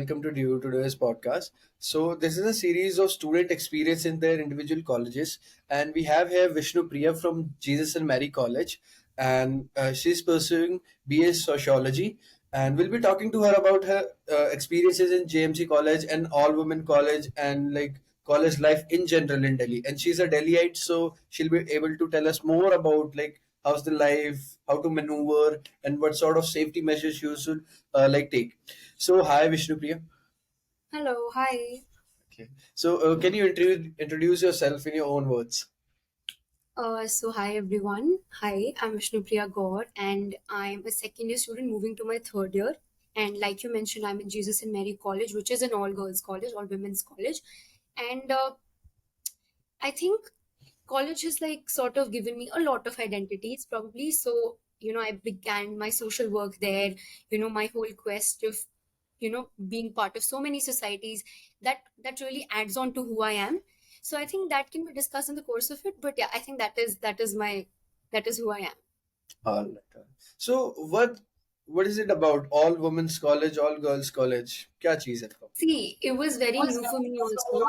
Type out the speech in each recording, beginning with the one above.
welcome to DU.today's podcast. So, this is a series of student experience in their individual colleges, and we have here Vishnupriya from Jesus and Mary College, and she's pursuing BA Sociology, and we'll be talking to her about her experiences in JMC College and all women college and like college life in general in Delhi. And she's a Delhiite, so she'll be able to tell us more about like how's the life, how to maneuver, and what sort of safety measures you should take. So, hi Vishnupriya. Hello, hi. Okay. So, can you introduce yourself in your own words? Hi everyone. Hi, I'm Vishnupriya Gaur and I'm a second year student moving to my third year. And like you mentioned, I'm in Jesus and Mary College, which is an all girls college, all women's college. And I think college has like sort of given me a lot of identities, probably. So, I began my social work there, my whole quest of, being part of so many societies that really adds on to who I am. So I think that can be discussed in the course of it. But yeah, I think that is who I am. All right. So, what is it about all women's college, all girls college? क्या चीज है? See, it was very new for me also.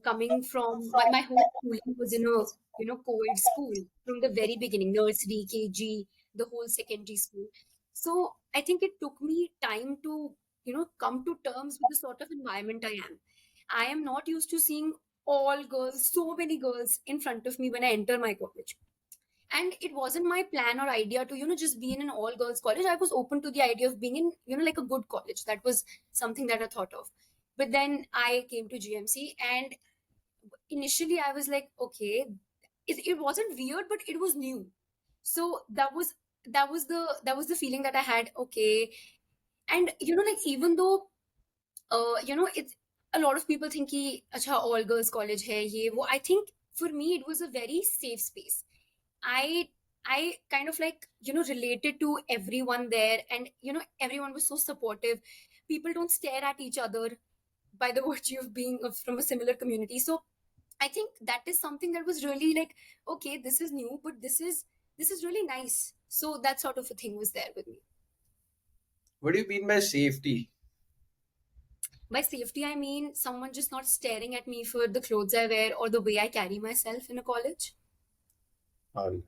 Coming from my whole schooling was in a co-ed school from the very beginning, nursery, KG, the whole secondary school. So I think it took me time to come to terms with the sort of environment I am. I am not used to seeing all girls, so many girls in front of me when I enter my college. And it wasn't my plan or idea to just be in an all girls college. I was open to the idea of being in like a good college. That was something that I thought of. But then I came to GMC, and initially I was like, okay, it wasn't weird, but it was new. So that was the feeling that I had. Okay. And like, even though it's a lot of people think ki acha all girls college hai ye wo, I think for me it was a very safe space. I kind of like related to everyone there, and everyone was so supportive. People don't stare at each other by the virtue of being from a similar community. So I think that is something that was really like, okay, this is new, but this is really nice. So that sort of a thing was there with me. What do you mean by safety? By safety, I mean someone just not staring at me for the clothes I wear or the way I carry myself in a college. All right.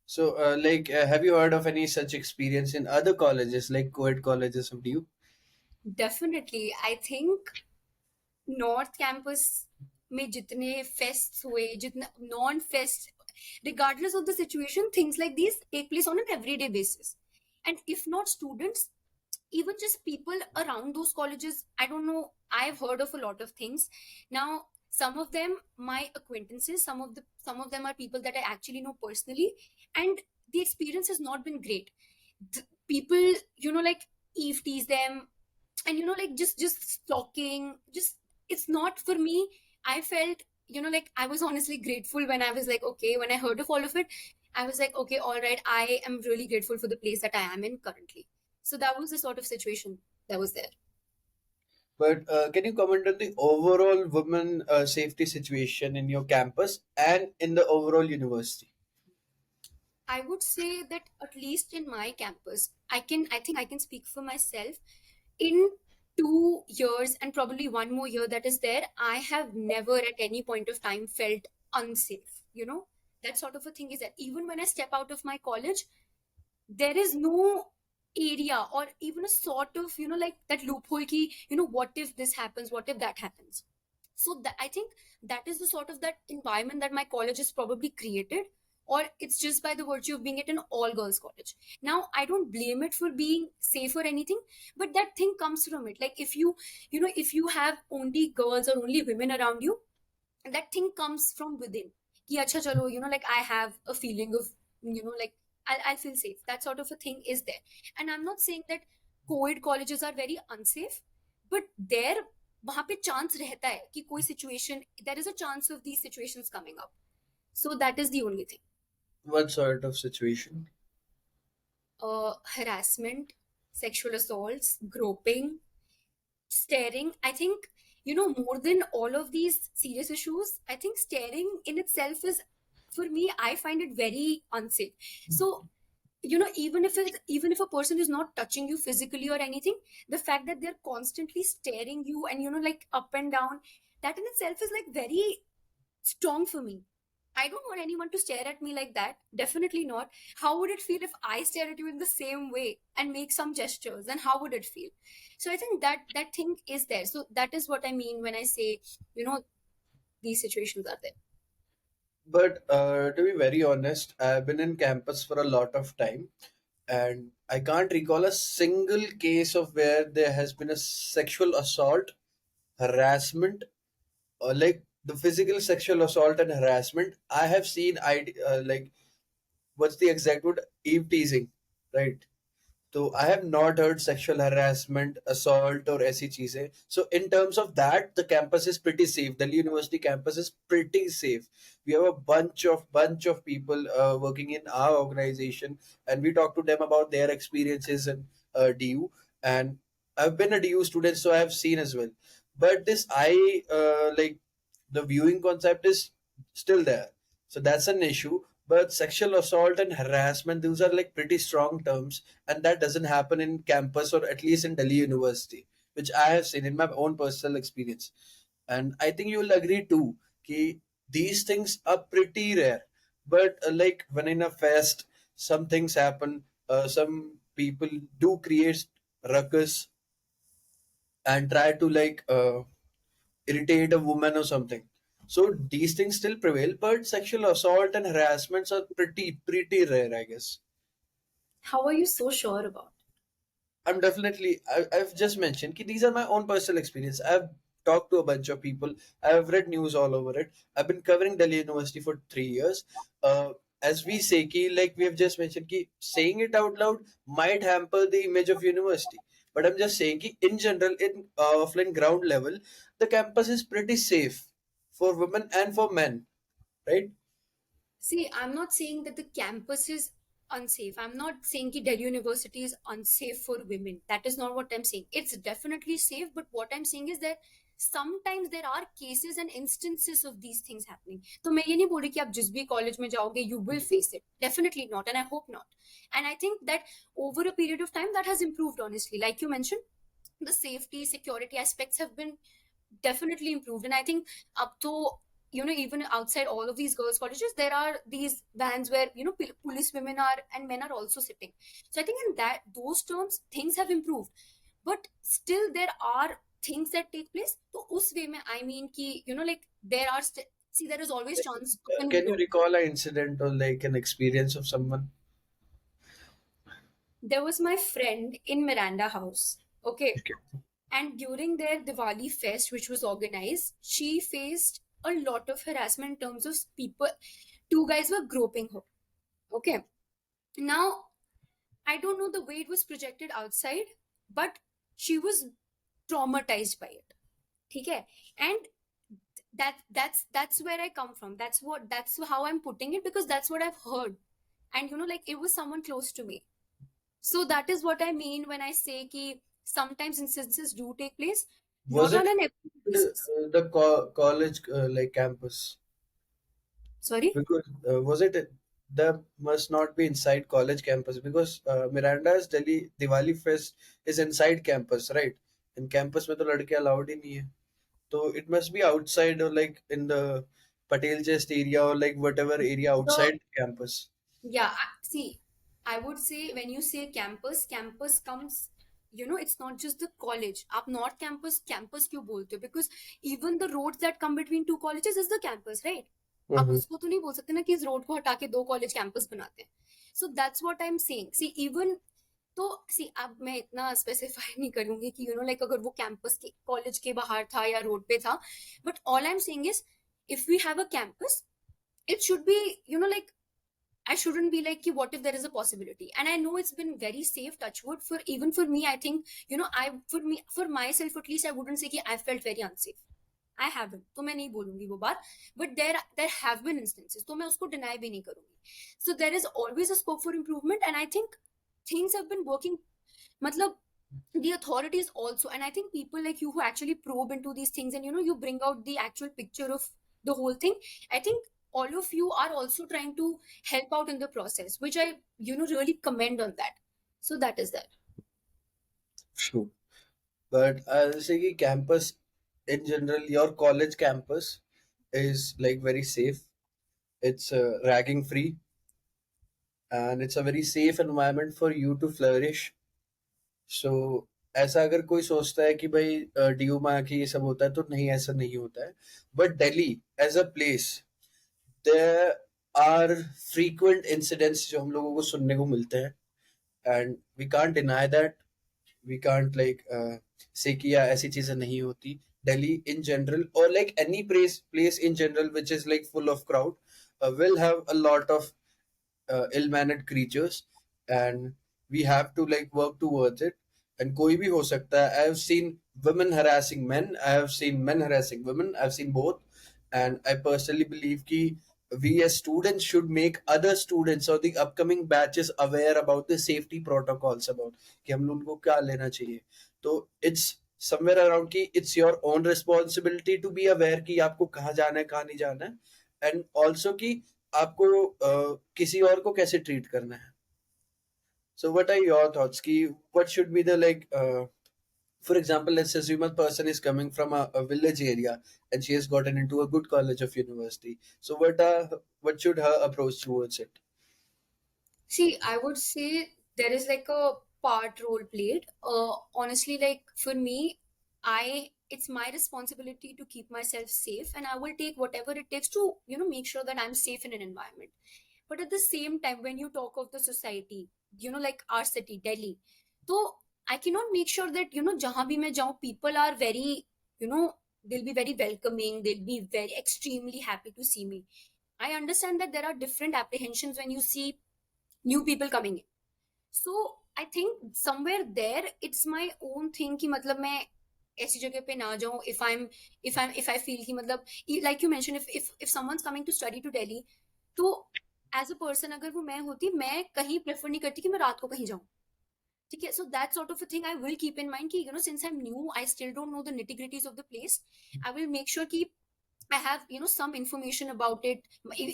So, have you heard of any such experience in other colleges, like co-ed colleges of DU? Definitely, I think north campus में जितने fest हुए, जितने non fest, regardless of the situation, things like these take place on an everyday basis. And if not students, even just people around those colleges, I don't know, I've heard of a lot of things. Now, some of them my acquaintances, some of them are people that I actually know personally, and the experience has not been great. People like eve tease them, and like just stalking, just it's not for me. I felt like I was honestly grateful when I was like, okay, when I heard of all of it, I was like, okay, all right, I am really grateful for the place that I am in currently. So that was the sort of situation that was there. But can you comment on the overall women safety situation in your campus and in the overall university? I would say that at least in my campus, I think I can speak for myself. In 2 years and probably one more year that is there, I have never at any point of time felt unsafe. That sort of a thing is that even when I step out of my college, there is no area or even a sort of, like that loophole key, what if this happens, what if that happens. So that, I think that is the sort of that environment that my college has probably created, or it's just by the virtue of being at an all girls college. Now I don't blame it for being safe or anything, but that thing comes from it. Like, if you have only girls or only women around you, that thing comes from within. Ki acha chalo, like I have a feeling of, like I'll feel safe. That sort of a thing is there. And I'm not saying that co-ed colleges are very unsafe, but there वहां पे chance रहता है कि कोई situation, there is a chance of these situations coming up. So that is the only thing. What sort of situation? Harassment, sexual assaults, groping, staring. I think, more than all of these serious issues, I think staring in itself is, for me, I find it very unsafe. So even if a person is not touching you physically or anything, the fact that they're constantly staring you and like up and down, that in itself is like very strong for me. I don't want anyone to stare at me like that, definitely not. How would it feel if I stare at you in the same way and make some gestures? And how would it feel? So I think that thing is there. So that is what I mean when I say, you know these situations are there. But to be very honest, I've been in campus for a lot of time, and I can't recall a single case of where there has been a sexual assault, harassment, or like the physical sexual assault and harassment. I have seen, like, what's the exact word? Eve teasing, right? So I have not heard sexual harassment, assault, or ऐसी चीजें. So in terms of that, the campus is pretty safe. Delhi University campus is pretty safe. We have a bunch of people working in our organization, and we talk to them about their experiences in DU. And I've been a DU student, so I have seen as well. But this I like the viewing concept is still there. So that's an issue. But sexual assault and harassment, those are like pretty strong terms, and that doesn't happen in campus, or at least in Delhi University, which I have seen in my own personal experience. And I think you will agree too कि these things are pretty rare. But like when in a fest some things happen, some people do create ruckus and try to like irritate a woman or something. So these things still prevail, but sexual assault and harassments are pretty rare, I guess. How are you so sure about? I've just mentioned that these are my own personal experience. I've talked to a bunch of people. I've read news all over it. I've been covering Delhi University for 3 years. As we say, like we have just mentioned, saying it out loud might hamper the image of university. But I'm just saying, in general, in offline ground level, the campus is pretty safe for women and for men, right? See, I'm not saying that the campus is unsafe. I'm not saying that Delhi University is unsafe for women. That is not what I'm saying. It's definitely safe, but what I'm saying is that sometimes there are cases and instances of these things happening. तो मैं ये नहीं बोल रही कि आप जिस भी कॉलेज में जाओगे you will face it. Definitely not, and I hope not. And I think that over a period of time that has improved, honestly. Like you mentioned, the safety security aspects have been definitely improved, and I think up to even outside all of these girls colleges there are these vans where police women are and men are also sitting. So I think in that those terms things have improved, but still there are things that take place. So us way mein I mean ki like there are see there is always chance of Can you confusion. recall an incident or like an experience of someone? There was my friend in Miranda House, okay, Okay. and during their Diwali fest, which was organized, she faced a lot of harassment in terms of people. Two guys were groping her. Okay. Now, I don't know the way it was projected outside, but she was traumatized by it. Okay. And that's where I come from. That's how I'm putting it, because that's what I've heard. And like it was someone close to me. So that is what I mean when I say ki sometimes instances do take place, Was not it on an everyday basis. the college like campus? Sorry? Because was it that must not be inside college campus, because Miranda's Delhi Diwali Fest is inside campus, right? In campus में तो लड़के allowed ही नहीं है. So it must be outside, or like in the Patel Chest area, or like whatever area The outside campus. Yeah, see, I would say when you say campus, campus comes, it's not just the college. आप North campus, campus क्यों बोलते हो? Because even the roads that come between two colleges is the campus, right? आप Mm-hmm. उसको तो नहीं बोल सकते ना कि इस रोड को हटा के दो कॉलेज कैंपस बनाते हैं. So that's what I'm saying. See, even तो सी अब मैं इतना स्पेसिफाई नहीं करूंगी कि लाइक अगर वो कैंपस के कॉलेज के बाहर था या रोड पे था, but all I am saying is if we have a campus it should be like I shouldn't be like, what if there is a possibility? And I know it's been very safe, touchwood, for even for me, I think, for myself at least, I wouldn't say I felt very unsafe. I haven't. तो मैं नहीं बोलूंगी वो बात. But there have been instances. तो मैं उसको deny भी नहीं करूंगी. So there is always a scope for improvement, and I think things have been working. मतलब the authorities also, and I think people like you who actually probe into these things and you bring out the actual picture of the whole thing. I think all of you are also trying to help out in the process, which I really commend on that. So that is that. True. But I'll say कि campus in general, your college campus is like very safe. It's ragging free, and it's a very safe environment for you to flourish. So ऐसा अगर कोई सोचता है कि भाई DU में आके ये सब होता है, तो नहीं, ऐसा नहीं होता है. But Delhi as a place, there are frequent incidents जो हम लोगों को सुनने को मिलते हैं, and we can't deny that. We can't like say कि या ऐसी चीजें नहीं होती. Delhi in general, or like any place in general which is like full of crowd, will have a lot of ill-mannered creatures, and we have to like work towards it. And कोई भी हो सकता है. I have seen women harassing men, I have seen men harassing women, I've seen both. And I personally believe कि we as students should make other students or the upcoming batches aware about the safety protocols, about कि हम लोगों को क्या लेना चाहिए. तो it's somewhere around कि it's your own responsibility to be aware कि आपको कहाँ जाना है, कहाँ नहीं जाना है. एंड ऑल्सो कि आपको किसी और को कैसे ट्रीट करना है. So what are your thoughts कि what should be the like, for example, let's assume a person is coming from a village area and she has gotten into a good college of university. So what should her approach towards it? See, I would say there is like a part role played. Honestly, like for me, it's my responsibility to keep myself safe, and I will take whatever it takes to make sure that I'm safe in an environment. But at the same time, when you talk of the society, like our city, Delhi, so I cannot make sure that jahan bhi main jaun, people are very, they'll be very welcoming. They'll be very extremely happy to see me. I understand that there are different apprehensions when you see new people coming in. So I think somewhere there it's my own thing कि मतलब मैं ऐसी जगह पे ना जाऊं. If I feel कि मतलब like you mentioned, if someone's coming to study to Delhi, तो as a person अगर वो मैं होती, मैं कहीं प्रेफर नहीं करती कि मैं रात को कहीं जाऊं. ठीक है, so that sort of a thing I will keep in mind कि since I'm new, I still don't know the nitty gritties of the place. I will make sure कि I have some information about it.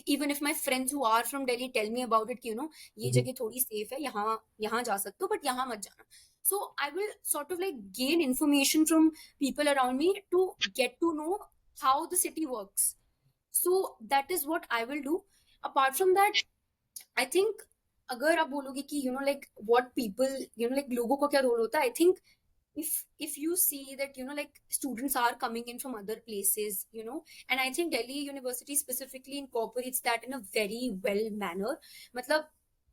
Even if my friends who are from Delhi tell me about it कि ये Mhm. जगह थोड़ी safe है, यहाँ यहाँ जा सकते हो but यहाँ मत जाना. So I will sort of like gain information from people around me to get to know how the city works. So that is what I will do. Apart from that, I think अगर आप बोलोगे कि like what people like लोगों का क्या role होता है, I think if you see that like students are coming in from other places, and I think Delhi University specifically incorporates that in a very well manner. मतलब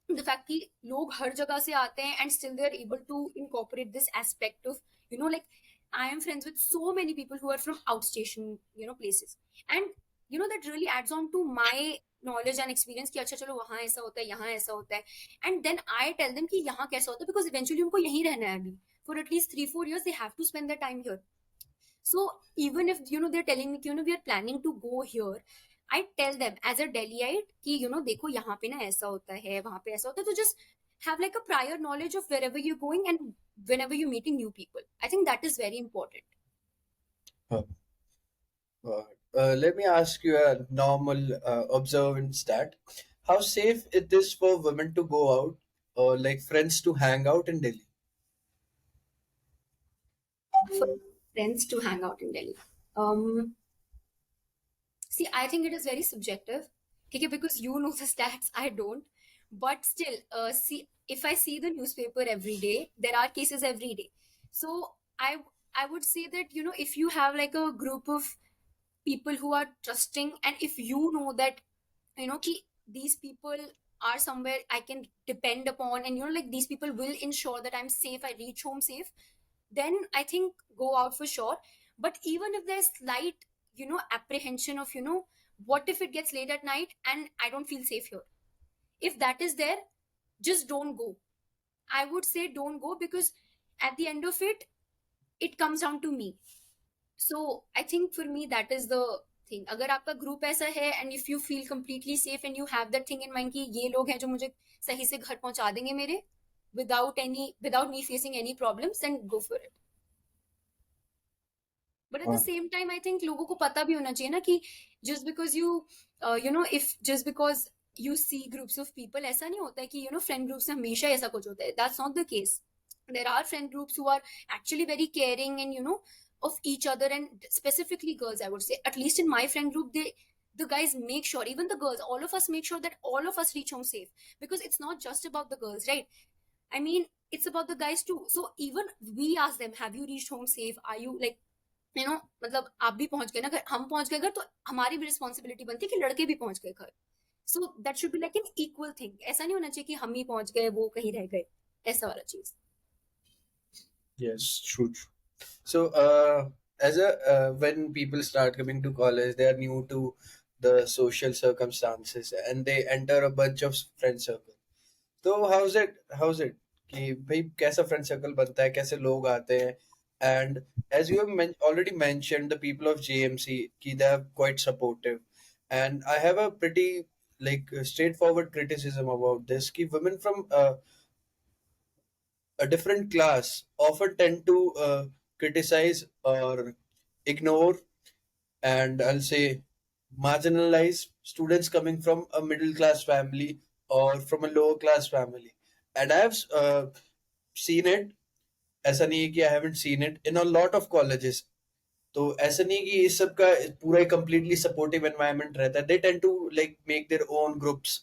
the fact कि लोग हर जगह से आते हैं and still they are able to incorporate this aspect of like I am friends with so many people who are from outstation places, and that really adds on to my knowledge and experience कि अच्छा चलो वहाँ ऐसा होता है, यहाँ ऐसा होता है. And then I tell them कि यहाँ कैसा होता है, because eventually उनको यहीं रहना है अभी for at least 3-4 years. They have to spend their time here. So even if they're telling me कि we are planning to go here, I tell them as a Delhiite कि देखो यहाँ पे ना ऐसा होता है, वहाँ पे ऐसा होता है, तो just have like a prior knowledge of wherever you're going and whenever you're meeting new people. I think that is very important. Huh. Let me ask you a normal observant stat. How safe it is for women to go out, or like friends to hang out in Delhi? For friends to hang out in Delhi. Um, See, I think it is very subjective. Okay, because you know the stats, I don't. But still, see, if I see the newspaper every day, there are cases every day. So I would say that if you have like a group of people who are trusting, and if you know that ki these people are somewhere I can depend upon, and like these people will ensure that I'm safe, I reach home safe, then I think go out for sure. But even if there's slight apprehension of what if it gets late at night and I don't feel safe here, if that is there, just don't go. I would say don't go, because at the end of it, it comes down to me. So I think for me that is the thing. अगर आपका group ऐसा है and if you feel completely safe and you have that thing in mind कि ये लोग हैं जो मुझे सही से घर पहुंचा देंगे मेरे, without me facing any problems, then go for it. But at the हाँ. same time, I think लोगों को पता भी होना चाहिए ना कि just because you if just because you see groups of people, ऐसा नहीं होता है कि friend groups में हमेशा ऐसा कुछ होता है. That's not the case. There are friend groups who are actually very caring and of each other, and specifically girls, I would say. At least in my friend group, the guys make sure, even the girls, all of us make sure that all of us reach home safe, because it's not just about the girls, right? I mean, it's about the guys too. So even we ask them, have you reached home safe? Are you like, मतलब आप भी पहुंच गए ना घर, हम पहुंच गए घर, तो हमारी भी रिस्पॉन्सिबिलिटी बनती है कि लड़के भी पहुंच गए घर. So that should be like an equal thing. ऐसा नहीं होना चाहिए कि हम ही पहुंच गए, वो कहीं रह गए, ऐसा वाला चीज. Yes, true. So, as a when people start coming to college, they are new to the social circumstances, and they enter a bunch of friend circle. तो हाउस इट कि भाई कैसा फ्रेंड सर्कल बनता है, कैसे लोग आते हैं. And as you have already mentioned the people of JMC कि they are quite supportive. And I have a pretty like straightforward criticism about this कि women from a different class often tend to criticize or ignore, and I'll say marginalize students coming from a middle class family or from a lower class family. And I have seen it. ऐसा नहीं है कि I haven't seen it in a lot of colleges. तो ऐसा नहीं कि इस सब का पूरा completely supportive environment रहता है. They tend to like make their own groups.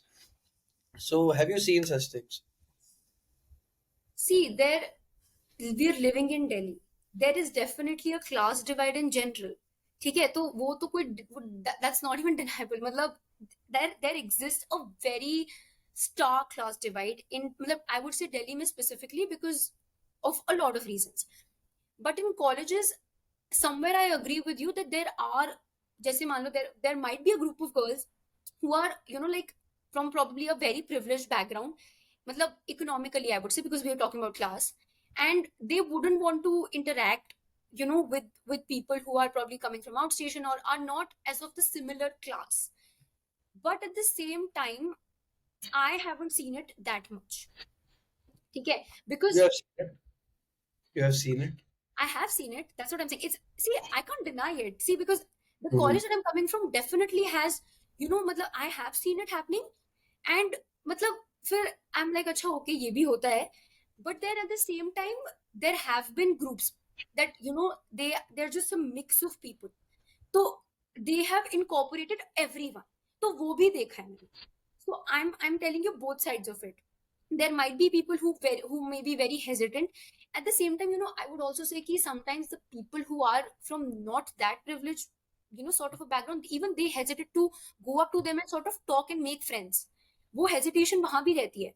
So have you seen such things? See, there, we're living in Delhi. There is definitely a class divide in general. ठीक है, तो वो तो कोई, that's not even deniable. मतलब there exists a very stark class divide in, मतलब I would say Delhi में specifically, because of a lot of reasons. But in colleges, somewhere I agree with you that there are, जैसे मान लो, there might be a group of girls who are like from probably a very privileged background, matlab economically, I would say, because we are talking about class, and they wouldn't want to interact with people who are probably coming from outstation or are not as of the similar class. But at the same time, I haven't seen it that much. Okay, You because have seen it. You have seen it. I have seen it. That's what I'm saying. It's, see, I can't deny it. See, because the Mm-hmm. college that I'm coming from definitely has, matlab, I have seen it happening, and matlab, फिर I'm like, अच्छा, okay, ये भी होता है. But then at the same time, there have been groups that they're just a mix of people. So they have incorporated everyone. तो वो भी देखा है मैंने. So I'm telling you both sides of it. There might be people who may be very hesitant. At the same time, I would also say कि sometimes the people who are from not that privileged, sort of a background, even they hesitate to go up to them and sort of talk and make friends. वो hesitation वहां भी रहती है.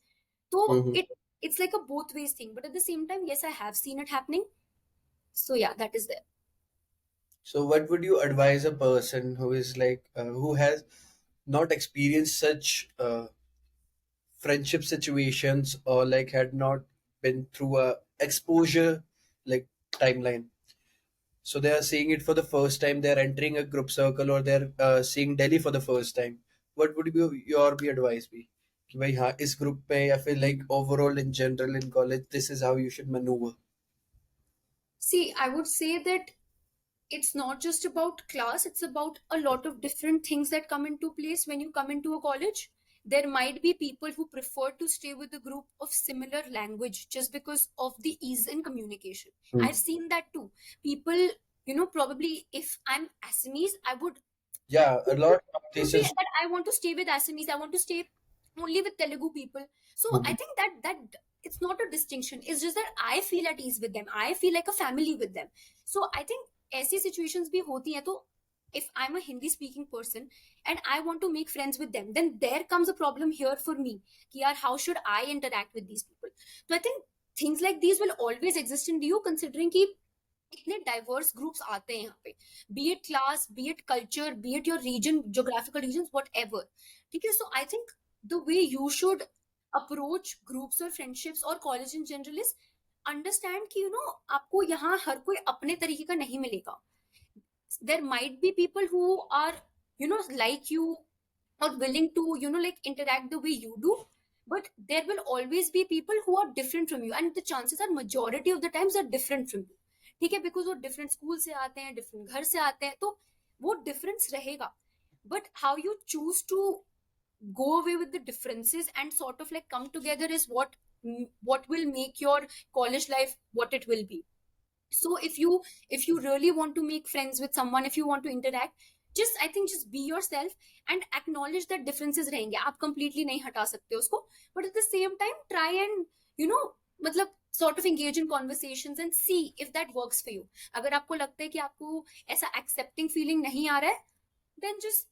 तो Mm-hmm. it's like a both ways thing. But at the same time, yes, I have seen it happening. So yeah, that is there. So, what would you advise a person who is like who has not experienced such friendship situations, or like had not been through a exposure like timeline? So they are seeing it for the first time. They are entering a group circle, or they're seeing Delhi for the first time. What would be your be advice be? कि भाई हाँ इस group पे या फिर like overall in general in college, this is how you should maneuver. See, I would say that it's not just about class, it's about a lot of different things that come into place when you come into a college. There might be people who prefer to stay with a group of similar language just because of the ease in communication. Hmm. I've seen that too. People, probably if I'm Assamese, I would, Yeah, a lot of it would be places. that I want to stay with Assamese, I want to stay only with Telugu people. So I Mhm. think that it's not a distinction. It's just that I feel at ease with them. I feel like a family with them. So I think ऐसी situations भी होती हैं. तो if I'm a Hindi speaking person and I want to make friends with them, then there comes a problem here for me कि यार how should I interact with these people. So I think things like these will always exist in DU, considering कि इतने diverse groups आते हैं यहाँ पे, be it class, be it culture, be it your region, geographical region, whatever. ठीक है, so I think the way you should approach groups और friendships और college in general is understand कि आपको यहाँ हर कोई अपने तरीके का नहीं मिलेगा. There might be people who are like you or willing to like interact the way you do, but there will always be people who are different from you, and the chances are majority of the times are different from you. ठीक है, because वो different school से आते हैं, different घर से आते हैं, तो वो डिफरेंस रहेगा. But how you choose to go away with the differences and sort of like come together is what will make your college life what it will be. So if you really want to make friends with someone, if you want to interact, just I think just be yourself and acknowledge that differences रहेंगे. आप completely नहीं हटा सकते उसको, but at the same time try and you know मतलब sort of engage in conversations and see if that works for you. अगर आपको लगता है कि आपको ऐसा accepting feeling नहीं आ रहा है, then just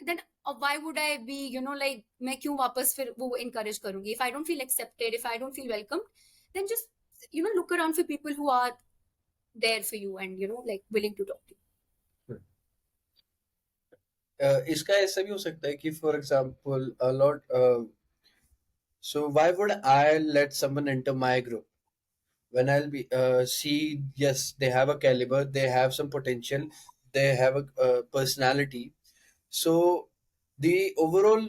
then why would I be like मैं क्यों वापस फिर वो encourage करूंगी? If I don't feel accepted, if I don't feel welcomed, then just look around for people who are there for you and like willing to talk to you. इसका ऐसा भी हो सकता है कि for example a lot so why would I let someone enter my group when I'll be see yes they have a caliber, they have some potential, they have a personality. So the overall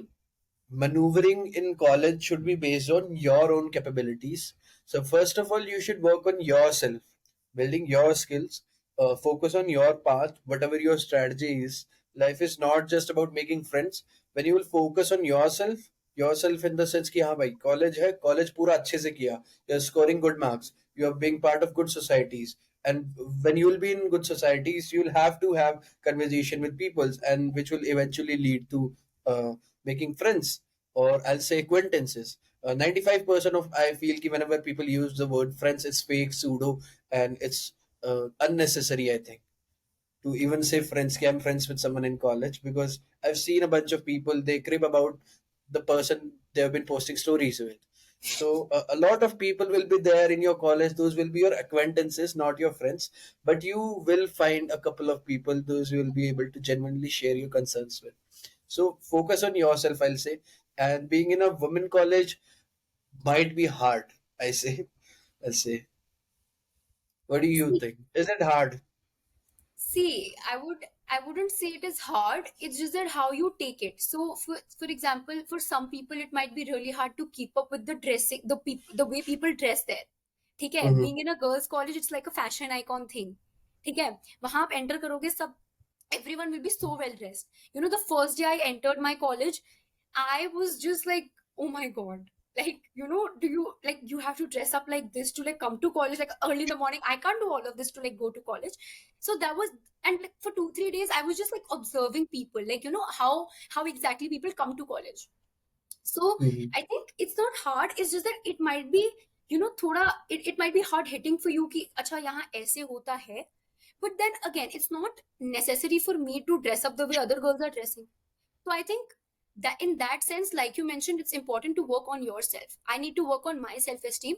maneuvering in college should be based on your own capabilities. So first of all you should work on yourself, building your skills, focus on your path, whatever your strategy is. Life is not just about making friends. When you will focus on yourself in the sense कि हाँ भाई college है, college पूरा अच्छे से किया, you're scoring good marks, you're being part of good societies, and when you will be in good societies you'll have to have conversation with people and which will eventually lead to making friends, or I'll say acquaintances. 95% of I feel कि whenever people use the word friends it's fake, pseudo, and it's unnecessary, I think, to even say friends. Ki I'm friends with someone in college, because I've seen a bunch of people they crib about the person they've been posting stories with. So a lot of people will be there in your college. Those will be your acquaintances, not your friends. But you will find a couple of people those you will be able to genuinely share your concerns with. So focus on yourself, I'll say. And being in a women college might be hard. I say, I'll say. What do you See, think? Is it hard? I wouldn't say it is hard. It's just that how you take it. So for example, for some people it might be really hard to keep up with the dressing, the way people dress there. ठीक है, Mm-hmm. being in a girls college it's like a fashion icon thing. ठीक है, वहां आप enter करोगे सब, everyone will be so well dressed. The first day I entered my college, I was just like, oh my god. Like, do you like you have to dress up like this to like come to college like early in the morning? I can't do all of this to like go to college. So that was, and like for 2 3 days I was just like observing people, like how exactly people come to college. So Mm-hmm. I think it's not hard, it's just that it might be, thoda it might be hard hitting for you कि अच्छा यहाँ ऐसे होता है. But then again, it's not necessary for me to dress up the way other girls are dressing. So I think that in that sense, like you mentioned, it's important to work on yourself. I need to work on my self-esteem.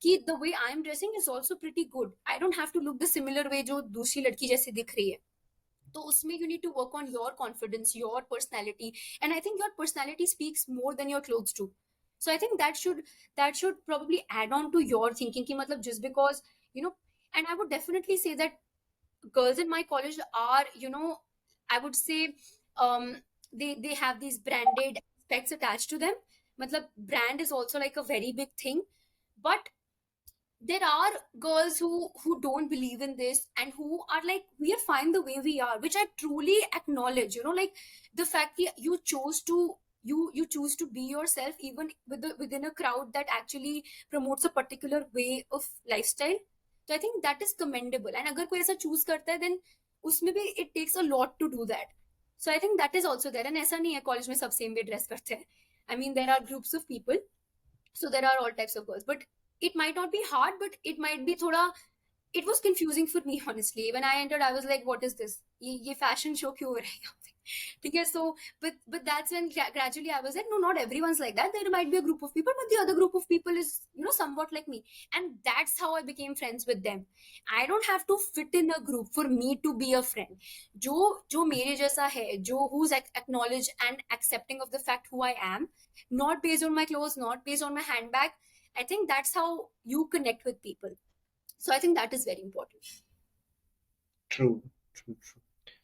कि the way I'm dressing is also pretty good. I don't have to look the similar way जो दूसरी लड़की जैसे दिख रही है. तो उसमें you need to work on your confidence, your personality, and I think your personality speaks more than your clothes do. So I think that should probably add on to your thinking कि मतलब just because you know, and I would definitely say that girls in my college are, I would say, um they have these branded aspects attached to them. Matlab, brand is also like a very big thing, but there are girls who don't believe in this and who are like, we are fine the way we are, which I truly acknowledge. Like the fact that you chose to you choose to be yourself even within a crowd that actually promotes a particular way of lifestyle. So I think that is commendable, and अगर कोई ऐसा choose करता है then उसमें भी it takes a lot to do that. So I think that is also there, and ऐसा नहीं है college में सब same way dress करते हैं. I mean, there are groups of people, so there are all types of girls, but it might not be hard, but it might be thoda, it was confusing for me honestly. When I entered I was like, what is this, ye fashion show क्यों हो रहा है यहाँ पे? ठीक है, so but that's when gradually I was like, no, not everyone's like that. There might be a group of people, but the other group of people is somewhat like me, and that's how I became friends with them. I don't have to fit in a group for me to be a friend. जो जो मेरे जैसा है, जो who's acknowledged and accepting of the fact who I am, not based on my clothes, not based on my handbag. I think that's how you connect with people. So I think that is very important. True, true, true.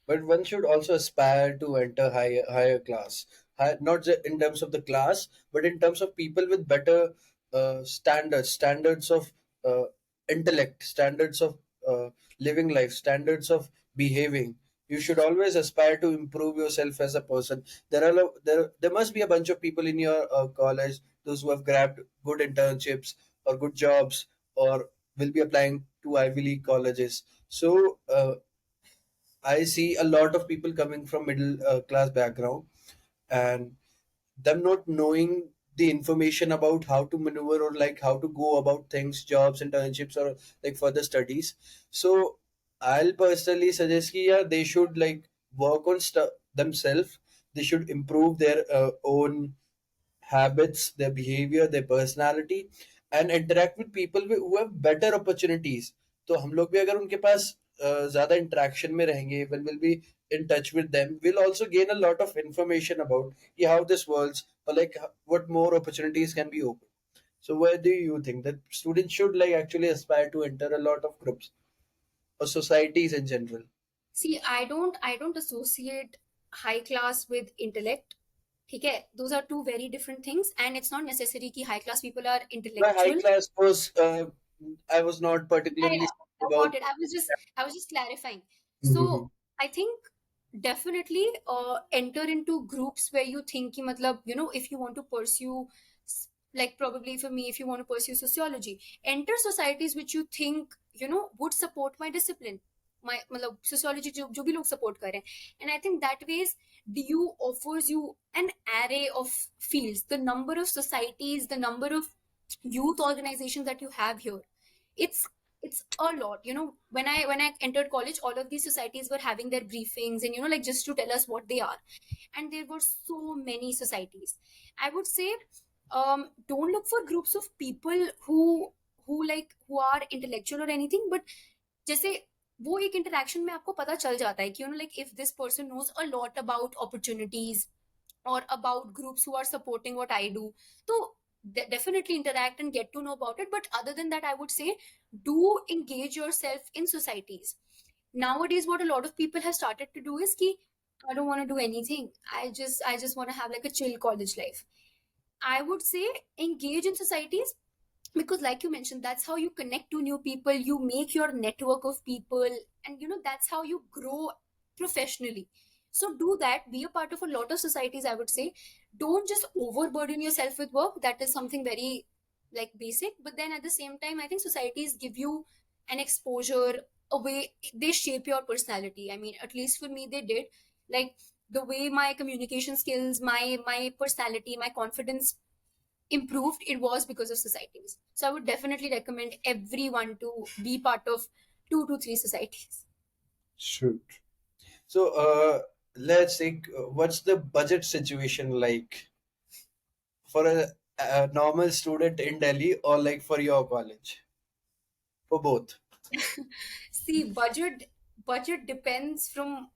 But one should also aspire to enter higher class. Not in terms of the class, but in terms of people with better standards of uh, intellect, standards of living life, standards of behaving. You should always aspire to improve yourself as a person. There must be a bunch of people in your college, those who have grabbed good internships or good jobs, or will be applying to Ivy League colleges. So I see a lot of people coming from middle class background, and them not knowing the information about how to maneuver or like how to go about things, jobs, internships, or like further studies. So I'll personally suggest कि yeah, they should like work on themselves. They should improve their own habits, their behavior, their personality, and interact with people who have better opportunities. तो हम लोग भी अगर उनके पास ज़्यादा interaction में रहेंगे, when we'll be in touch with them, we'll also gain a lot of information about yeah, how this works, or like what more opportunities can be open. So where do you think that students should like actually aspire to enter a lot of groups or societies in general? See, I don't associate high class with intellect. ठीक है, those are two very different things, and it's not necessary कि high class people are My high intellectual. class was I was not Yeah, particularly yeah, I about. got it. I was just clarifying. Mhm. So I think definitely enter into groups where you think कि मतलब if you want to pursue like probably for me if you want to pursue sociology, enter societies which you think would support my discipline. My मतलब sociology जो भी लोग support कर रहे हैं, and I think that ways DU offers you an array of fields. The number of societies, the number of youth organizations that you have here, it's it's a lot. When I entered college, all of these societies were having their briefings and like just to tell us what they are, and there were so many societies. I would say don't look for groups of people who are intellectual or anything, but जैसे वो एक interaction में आपको पता चल जाता है कि like if this person knows a lot about opportunities or about groups who are supporting what I do. So definitely interact and get to know about it. But other than that, I would say do engage yourself in societies. Nowadays, what a lot of people have started to do is ki I don't want to do anything. I just want to have like a chill college life. I would say engage in societies because like you mentioned, that's how you connect to new people, you make your network of people, and that's how you grow professionally. So do that, be a part of a lot of societies, I would say. Don't just overburden yourself with work. That is something very like basic, but then at the same time I think societies give you an exposure, a way they shape your personality. I mean, at least for me they did. Like the way my communication skills, my personality, my confidence improved, it was because of societies. So I would definitely recommend everyone to be part of 2 to 3 societies. Shoot. So, let's think. What's the budget situation like for a normal student in Delhi, or like for your college? For both. See, budget depends from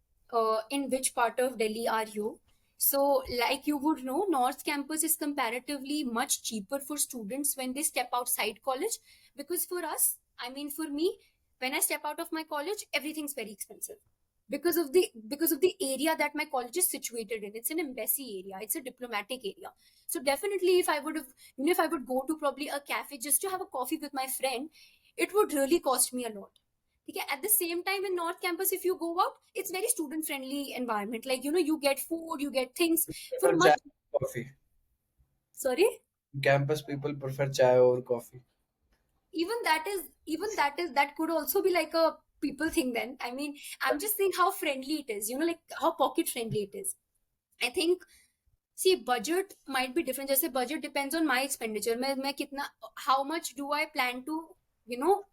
in which part of Delhi are you. So, like you would know, North Campus is comparatively much cheaper for students when they step outside college. Because for us, I mean, for me, when I step out of my college, everything's very expensive because of the area that my college is situated in. It's an embassy area. It's a diplomatic area. So definitely, if I would go to probably a cafe just to have a coffee with my friend, it would really cost me a lot. Okay. At the same time, in North Campus, if you go out, it's very student friendly environment. Like you get food, you get things for Prefer chai much. or coffee. Sorry. Campus people prefer chai over coffee. Even that could also be like a people thing. Then I mean, I'm just saying how friendly it is. Like how pocket friendly it is. I think. See, budget might be different. जैसे budget depends on my expenditure. मैं कितना, how much do I plan to you know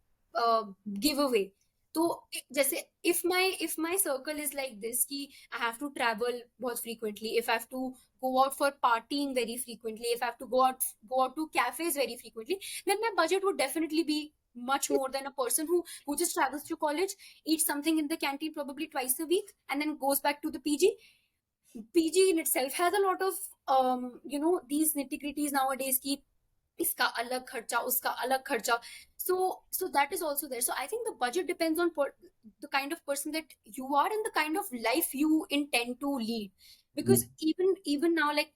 give away. तो जैसे if my circle is like this कि I have to travel बहुत frequently, if I have to go out for partying very frequently, if I have to go out to cafes very frequently, then my budget would definitely be much more than a person who just travels to college, eats something in the canteen probably twice a week, and then goes back to the PG. PG in itself has a lot of these nitty-gritties nowadays ki iska alag kharcha, uska alag kharcha. So that is also there. So I think the budget depends on the kind of person that you are and the kind of life you intend to lead. Because even now, like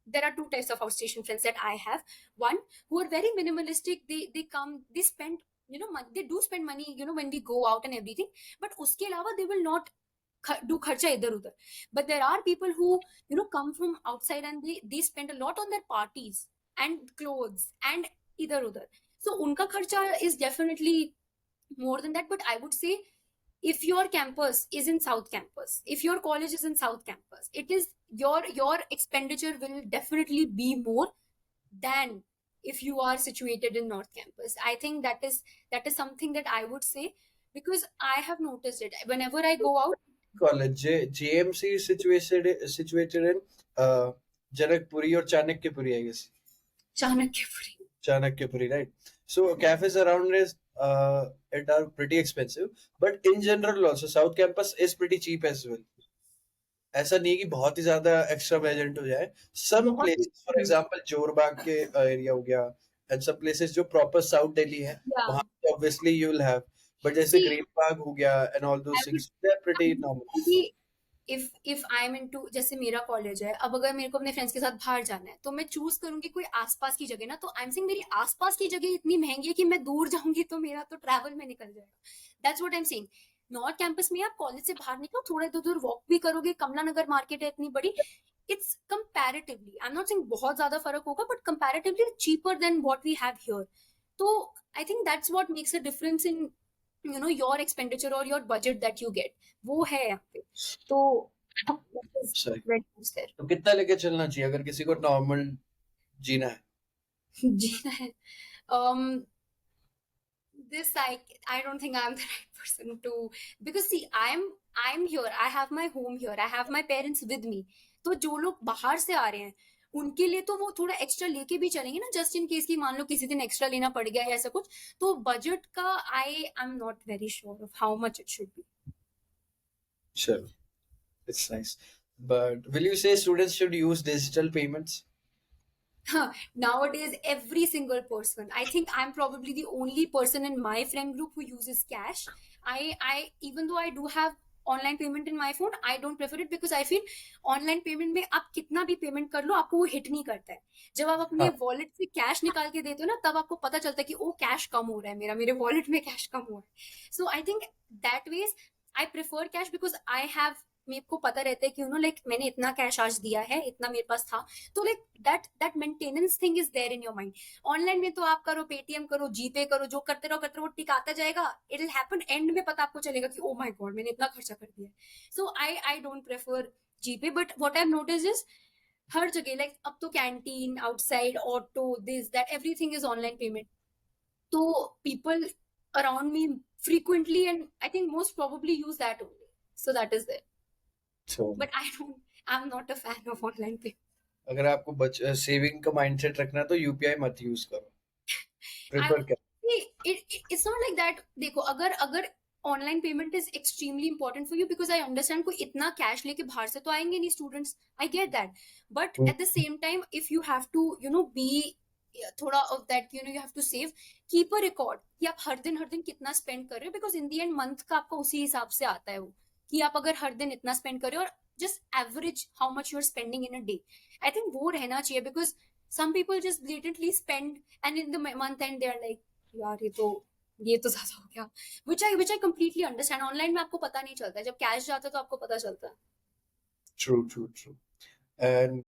there are two types of outstation friends that I have. One who are very minimalistic. They come, they spend they do spend money, when we go out and everything, but uske alawa they will not do kharcha idhar udhar. But there are people who come from outside, and they spend a lot on their parties and clothes and idhar udhar. So unka kharcha is definitely more than that. But I would say, if your campus is in south campus, if your college is in south campus, it is your expenditure will definitely be more than if you are situated in north campus. I think that is something that I would say, because I have noticed it whenever I go out. College JMC is situated in Janakpuri or Chanakyapuri, I guess. Chanakyapuri. Chanakyapuri, right? So cafes around it are pretty expensive, but in general also South Campus is pretty cheap as well. ऐसा नहीं कि बहुत ही ज्यादा extra budget हो जाए. सम बहुत places for example Jorbagh के area हो गया, एंड सम प्लेसेस जो प्रॉपर साउथ दिल्ली है, yeah वहां पे obviously you will have, but जैसे see ग्रीन पार्क हो गया and all I those would things they are pretty I would normal. say कि if I am into, जैसे मेरा कॉलेज है, अब अगर मेरे को अपने फ्रेंड्स के साथ बाहर जाना है तो मैं चूज करूंगी कोई आसपास की जगह ना. तो आई एम सेइंग मेरी आसपास की जगह इतनी महंगी है कि मैं दूर जाऊंगी तो मेरा तो ट्रैवल में निकल जाएगा. That's what I am saying. North campus में आप कॉलेज से बाहर निकलो, थोड़ा इधर उधर वॉक भी करोगे, कमला नगर मार्केट है इतनी बड़ी. It's comparatively, I am not saying बहुत ज्यादा फर्क होगा, but comparatively cheaper than what we have here. तो I think that's what makes a difference in your expenditure और your budget that you get. वो है यहाँ पे. तो that is सही. very much there. तो कितना लेके चलना चाहिए अगर किसी को नॉर्मल जीना है? जीना है. um this I don't think I'm the right person to, because see I'm here, I have my home here, I have my parents with me. तो जो लोग बाहर से आ रहे हैं उनके लिए तो वो थोड़ा एक्स्ट्रा लेके भी चलेंगे ना, जस्ट इन केस की मान लो किसी दिन एक्स्ट्रा लेना पड़ गया या ऐसा कुछ. तो बजट का आई am not very sure of how much it should be. Sure, it's nice, but will you say students should use digital payments? Nowadays every single person, I think I'm probably the only person in my friend group who uses cash. I even though I do have online payment in my phone, I don't prefer it, because I feel online payment में आप कितना भी payment कर लो आपको वो hit नहीं करता है. जब आप अपने हाँ. वॉलेट से कैश निकाल के देते हो ना, तब आपको पता चलता है कि ओ कैश कम हो रहा है, मेरे वॉलेट में कैश कम हो रहा है. So I think that ways I prefer cash, because I have, मेरे को पता रहता है कि लाइक मैंने इतना कैश आज दिया है, इतना मेरे पास था. तो like that maintenance thing is there in your mind. Online में तो आप करो, पेटीएम करो, जीपे करो, जो करते रहो वो टिक आता जाएगा. इट विल हैपन, एंड में पता आपको चलेगा कि ओ माय गॉड मैंने इतना खर्चा कर दिया. So I don't prefer GPay. But what I have notice is हर जगह, लाइक अब तो canteen, outside, auto, this that, everything is online payment. तो people around me frequently, and I think most probably use that only. So that is there. So But I'm not a fan of online payment. अगर आपको saving का mindset रखना है तो UPI मत use करो, prefer कर. It's not like that. देखो, अगर online payment is extremely important for you, because I understand कोई इतना कैश लेके बाहर से तो आएंगे नहीं students, I get that. But at the same time if you have to be थोड़ा of that, you have to save, keep a record कि आप हर दिन कितना स्पेंड कर रहे हो, because in the end month का आपको उसी हिसाब से आता है वो, कि आप अगर हर दिन इतना स्पेंड कर रहे हो, और just average how much you are spending in a day. I think वो रहना चाहिए, because some people just blatantly spend, and in the month end they are like, यार ये तो ज्यादा हो गया. which I completely understand. Online में आपको पता नहीं चलता, जब कैश जाता है तो आपको पता चलता है. True, true, true. And